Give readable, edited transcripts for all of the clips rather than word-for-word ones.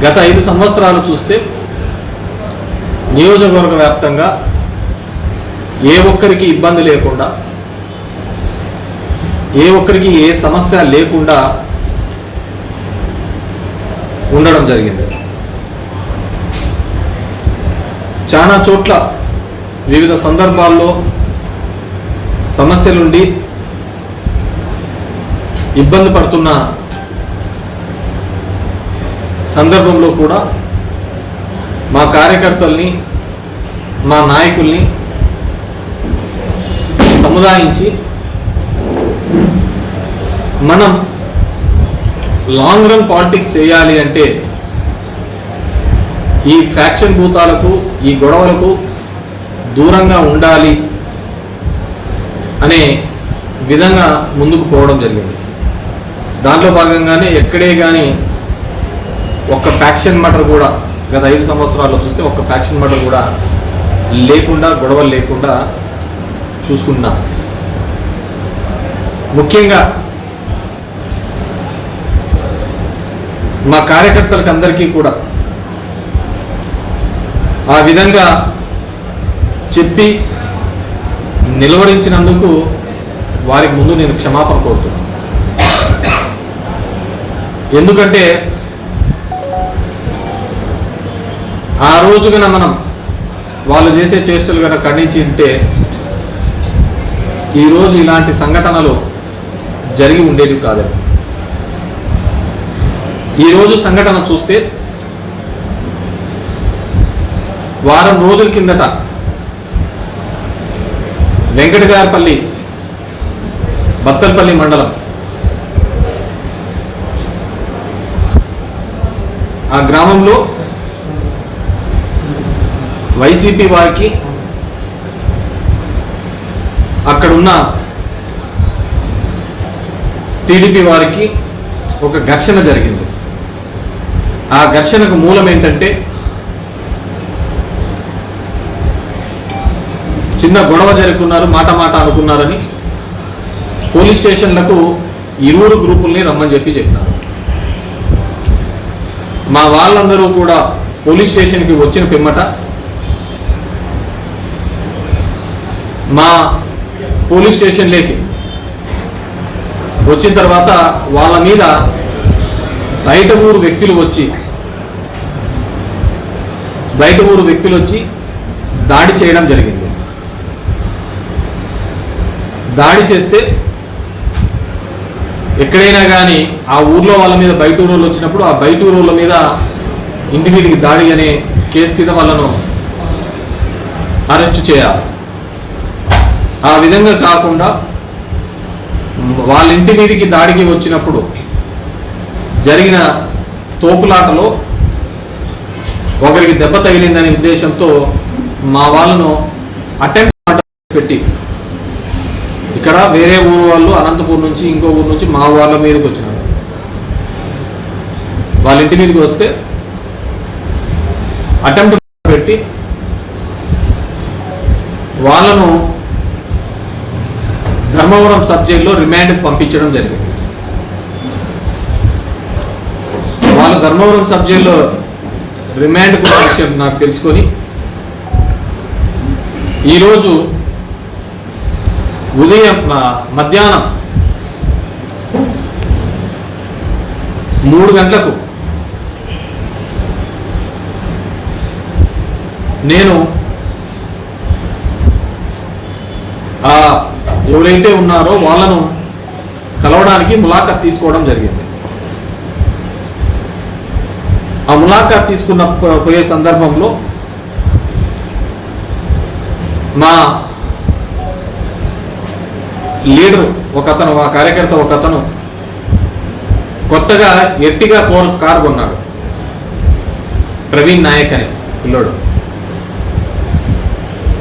గత 5 సంవత్సరాలు చూస్తే నియోజకవర్గ వ్యాప్తంగా ఏ ఒక్కరికి ఇబ్బంది లేకుండా, ఏ ఒక్కరికి ఏ సమస్య లేకుండా ఉండడం జరిగింది. చాలా చోట్ల వివిధ సందర్భాల్లో సమస్యలుండి ఇబ్బంది పడుతున్న సందర్భంలో కూడా మా కార్యకర్తల్ని, మా నాయకుల్ని సముదాయించి మనం లాంగ్ రన్ పాలిటిక్స్ చేయాలి అంటే ఈ ఫ్యాక్షన్ భూతాలకు, ఈ గొడవలకు దూరంగా ఉండాలి అనే విధంగా ముందుకు పోవడం జరిగింది. దాంట్లో భాగంగానే ఎక్కడే కానీ ఒక్క ఫ్యాక్షన్ మటర్ కూడా గత 5 సంవత్సరాల్లో చూస్తే ఒక్క ఫ్యాక్షన్ మటర్ కూడా లేకుండా, గొడవలు లేకుండా చూసుకున్నా. ముఖ్యంగా మా కార్యకర్తలకు అందరికీ కూడా ఆ విధంగా చెప్పి నిలవరించినందుకు వారికి ముందు నేను క్షమాపణ కోరుతున్నాను. ఎందుకంటే ఆ రోజు కన్నా మనం వాళ్ళు చేసే చేష్టలు కనుక ఖండించి ఉంటే ఈరోజు ఇలాంటి సంఘటనలు జరిగి ఉండేవి కాదని. ఈరోజు సంఘటన చూస్తే వారం రోజుల కిందట వెంకటగారపల్లి బత్తలపల్లి మండలం ఆ గ్రామంలో వైసీపీ వారికి అక్కడున్న టీడీపీ వారికి ఒక ఘర్షణ జరిగింది. ఆ ఘర్షణకు మూలం ఏంటంటే చిన్న గొడవ జరుపుకున్నారు, మాట అనుకున్నారని పోలీస్ స్టేషన్లకు ఇరువురు గ్రూపుల్ని రమ్మని చెప్పినారు. మా వాళ్ళందరూ కూడా పోలీస్ స్టేషన్కి వచ్చిన పిమ్మట మా పోలీస్ స్టేషన్లోకి వచ్చిన తర్వాత వాళ్ళ మీద బయట ఊరు వ్యక్తులు వచ్చి దాడి చేయడం జరిగింది. దాడి చేస్తే ఎక్కడైనా కానీ ఆ ఊర్లో వాళ్ళ మీద బయట ఊరోళ్ళు వచ్చినప్పుడు ఆ బయట ఊరోళ్ళ మీద ఇంటి మీదకి దాడి అనే కేసు కింద వాళ్ళను అరెస్ట్ చేయాలి. ఆ విధంగా కాకుండా వాళ్ళ ఇంటి మీదకి దాడికి వచ్చినప్పుడు జరిగిన తోపులాటలో ఒకరికి దెబ్బ తగిలిందనే ఉద్దేశంతో మా వాళ్ళను అటెంప్ట్ పెట్టి ఇక్కడ వేరే ఊరు వాళ్ళు అనంతపూర్ నుంచి ఇంకో ఊరు నుంచి మా వాళ్ళ మీదకి వచ్చినారు. వాళ్ళ ఇంటి మీదకి వస్తే అటెంప్ట్ పెట్టి వాళ్ళను ధర్మవరం సబ్ జైల్లో రిమాండ్కి పంపించడం జరిగింది. వాళ్ళు ధర్మవరం సబ్ జైల్లో రిమాండ్ విషయం నాకు తెలుసుకొని ఈరోజు ఉదయం మధ్యాహ్నం 3 గంటలకు నేను ఎవరైతే ఉన్నారో వాళ్ళను కలవడానికి ములాఖత్ తీసుకోవడం జరిగింది. ఆ ములాఖత్ తీసుకున్న పోయే సందర్భంలో మా లీడరు ఒకతను, ఆ కార్యకర్త ఒకతను కొత్తగా ఎర్టిగా కారు కొన్నాడు. ప్రవీణ్ నాయక్ అని పిల్లోడు.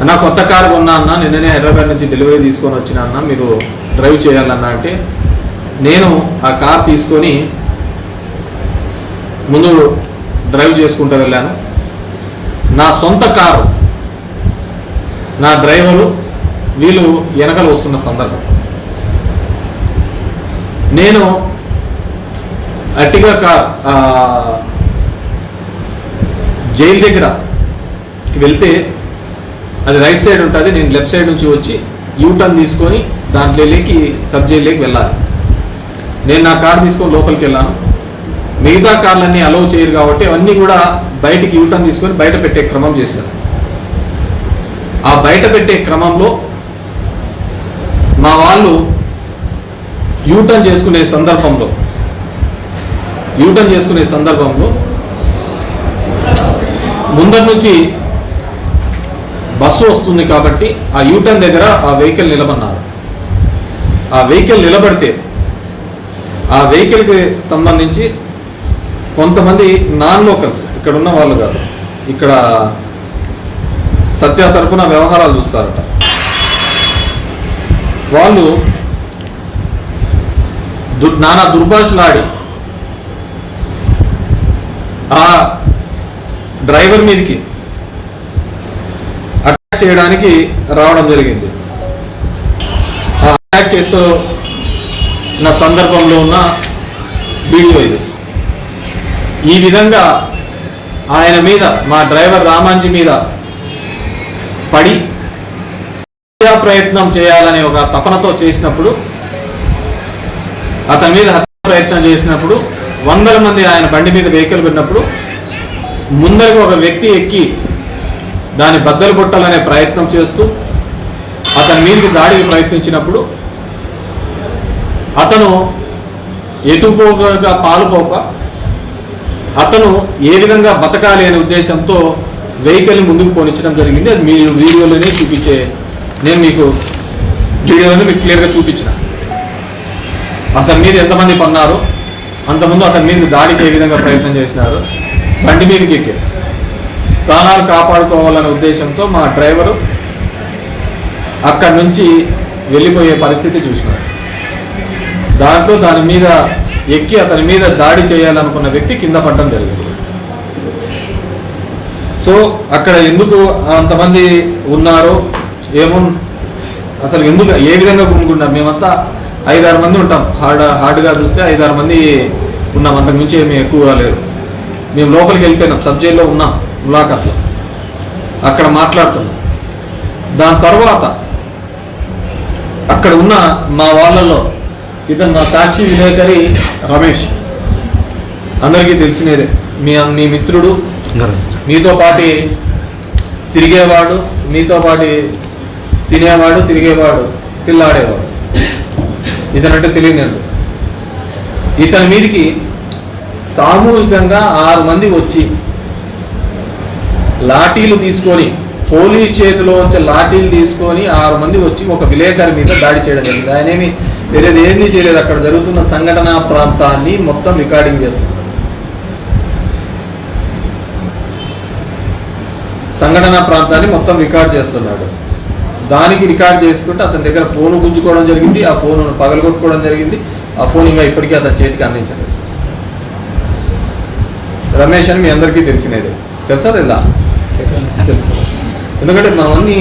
అన్న కొత్త కారు కొన్నా అన్న, నిన్ననే హైదరాబాద్ నుంచి డెలివరీ తీసుకొని వచ్చినా అన్న, మీరు డ్రైవ్ చేయాలన్నా అంటే నేను ఆ కార్ తీసుకొని ముందు డ్రైవ్ చేసుకుంటూ వెళ్ళాను. నా సొంత కారు, నా డ్రైవరు వీళ్ళు వెనకలు వస్తున్న సందర్భం నేను అర్టిగా కార్ జైలు దగ్గర వెళ్తే అది రైట్ సైడ్ ఉంటుంది, నేను లెఫ్ట్ సైడ్ నుంచి వచ్చి యూటర్న్ తీసుకొని దాంట్లోకి సబ్ జైల్లోకి వెళ్ళాలి. నేను నా కార్ తీసుకొని లోపలికి వెళ్ళాను. మిగతా కార్లన్నీ అలౌ చేయరు కాబట్టి అవన్నీ కూడా బయటికి యూటర్న్ తీసుకొని బయట పెట్టే క్రమం చేశారు. ఆ బయట పెట్టే క్రమంలో మా వాళ్ళు యూటర్న్ చేసుకునే సందర్భంలో ముందర నుంచి బస్సు వస్తుంది కాబట్టి ఆ యూటర్న్ దగ్గర ఆ వెహికల్ నిలబడినారు. ఆ వెహికల్ నిలబడితే ఆ వెహికల్కి సంబంధించి కొంతమంది నాన్ లోకల్స్, ఇక్కడ ఉన్న వాళ్ళు కాదు, ఇక్కడ సత్య తరపున వ్యవహారాలు చూస్తారట, వాళ్ళు నానా దుర్భాషలాడి ఆ డ్రైవర్ మీదకి అటాక్ చేయడానికి రావడం జరిగింది. ఆ అటాక్ చేస్తూ ఉన్న సందర్భంలో ఉన్న వీడియో ఇది. ఈ విధంగా ఆయన మీద, మా డ్రైవర్ రామాంజీ మీద పడి హత్యా ప్రయత్నం చేయాలనే ఒక తపనతో చేసినప్పుడు, అతని మీద హత్యా ప్రయత్నం చేసినప్పుడు, వందల మంది ఆయన బండి మీద వెహికల్ పెట్టినప్పుడు ముందరకు ఒక వ్యక్తి ఎక్కి దాన్ని బద్దలు కొట్టాలనే ప్రయత్నం చేస్తూ అతని మీదకి దాడికి ప్రయత్నించినప్పుడు అతను ఎటుపోగా పాలుపోక అతను ఏ విధంగా బతకాలి అనే ఉద్దేశంతో వెహికల్ని ముందుకు పోనించడం జరిగింది. అది మీరు వీడియోలోనే నేను మీకు క్లియర్గా చూపించిన. అతని మీద ఎంతమంది పన్నారు, అంతకుముందు అతని మీద దాడికి ఏ విధంగా ప్రయత్నం చేసినారు, బండి మీదకి ఎక్కి ప్రాణాలు కాపాడుకోవాలనే ఉద్దేశంతో మా డ్రైవరు అక్కడి నుంచి వెళ్ళిపోయే పరిస్థితి చూసినారు. దాని మీద ఎక్కి అతని మీద దాడి చేయాలనుకున్న వ్యక్తి కింద పడడం జరిగింది. సో అక్కడ ఎందుకు అంతమంది ఉన్నారో ఏమో, అసలు ఎందుకు ఏ విధంగా గుమ్ముకున్నారు. మేమంతా 5-6 మంది ఉంటాం, హార్డ్గా చూస్తే 5-6 మంది ఉన్నాం, అంతకు మించి ఏమీ ఎక్కువగా లేరు. మేము లోపలికి వెళ్ళిపోయినాం, సబ్ జైల్లో ఉన్నాం, ములాఖాట్లో అక్కడ మాట్లాడుతున్నాం. దాని తర్వాత అక్కడ ఉన్న మా వాళ్ళలో ఇతను మా సాక్షి విలేకరి రమేష్, అందరికీ తెలిసినదే, మీ మిత్రుడు, మీతో పాటు తిరిగేవాడు, మీతో పాటు తినేవాడు, తిరిగేవాడు, తిల్లాడేవాడు. ఇతనంటే తెలియలేదు. ఇతని మీదకి సామూహికంగా 6 మంది వచ్చి లాఠీలు తీసుకొని, పోలీస్ చేతిలోంచి లాఠీలు తీసుకొని 6 మంది వచ్చి ఒక విలేకరి మీద దాడి చేయడం జరిగింది. ఆయన వేరేది ఏంది చేయలేదు, అక్కడ జరుగుతున్న సంఘటనా ప్రాంతాన్ని మొత్తం రికార్డింగ్ చేస్తున్నారు. సంఘటనా ప్రాంతాన్ని మొత్తం రికార్డ్ చేస్తున్నాడు. దానికి రికార్డ్ చేసుకుంటే అతని దగ్గర ఫోను గుంజుకోవడం జరిగింది, ఆ ఫోను పగలగొట్టుకోవడం జరిగింది. ఆ ఫోన్ ఇంకా ఇప్పటికీ అతని చేతికి అందించలేదు. రమేష్ అని మీ అందరికీ తెలిసినదే, తెలుసా? తెలుసు, ఎందుకంటే మనం అన్ని